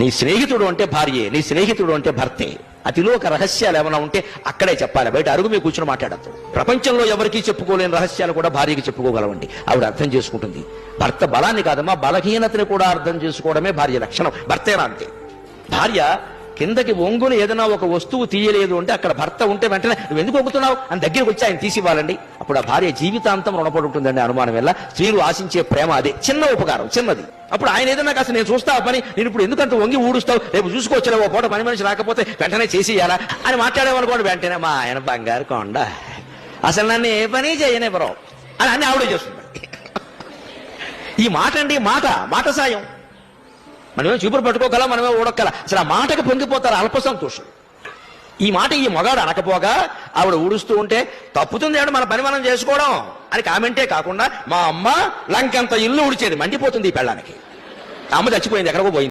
నీ స్నేహితుడు అంటే భార్యే, నీ స్నేహితుడు అంటే భర్తే. అతిలోక రహస్యాలు ఏమైనా ఉంటే అక్కడే చెప్పాలి, బయట అరుగు మీద కూర్చొని మాట్లాడద్దు. ప్రపంచంలో ఎవరికీ చెప్పుకోలేని రహస్యాలు కూడా భార్యకి చెప్పుకోగలవండి. ఆవిడ అర్థం చేసుకుంటుంది. భర్త బలాన్ని కాదమ్మా, బలహీనతని కూడా అర్థం చేసుకోవడమే భార్య లక్షణం. భర్తేనా అంతే. భార్య కిందకి ఒంగుని ఏదైనా ఒక వస్తువు తీయలేదు అంటే అక్కడ భర్త ఉంటే వెంటనే నువ్వు ఎందుకు ఒంగుతున్నావు అని దగ్గరికి వచ్చి ఆయన తీసి ఇవ్వాలండి. అప్పుడు ఆ భార్య జీవితాంతం రుణపడి ఉంటుందండి. అనుమానం వల్ల స్త్రీలు ఆశించే ప్రేమ అదే. చిన్న ఉపకారం, చిన్నది. అప్పుడు ఆయన ఏదైనా కాస్త నేను చూస్తా పని, నేను ఇప్పుడు ఎందుకంత వంగి ఊడుస్తావు, రేపు చూసుకోవచ్చులే, ఓ పూట పని మనిషి రాకపోతే వెంటనే చేసేయాలా అని మాట్లాడేమనుకోండి, వెంటనే మా ఆయన బంగారు కొండ, అసలు నన్ను ఏ పని చేయనివ్వరు అని అన్ని ఆవిడే చేస్తుంది. ఈ మాట అండి, మాట సాయం. మనమే చూపురు పట్టుకోగల, మనమే ఊడక్కల. అసలు ఆ మాటకు పొంగిపోతారు, అల్ప సంతోషం. ఈ మాట ఈ మగాడు అనకపోగా ఆవిడ ఊడుస్తూ ఉంటే తప్పుతుంది ఆవిడ మన పని మనం చేసుకోవడం అని కామెంటే కాకుండా, మా అమ్మ లంకంత ఇల్లు ఊడిచేది, మండిపోతుంది ఈ పెళ్ళానికి. అమ్మ చచ్చిపోయింది, ఎక్కడికో పోయింది.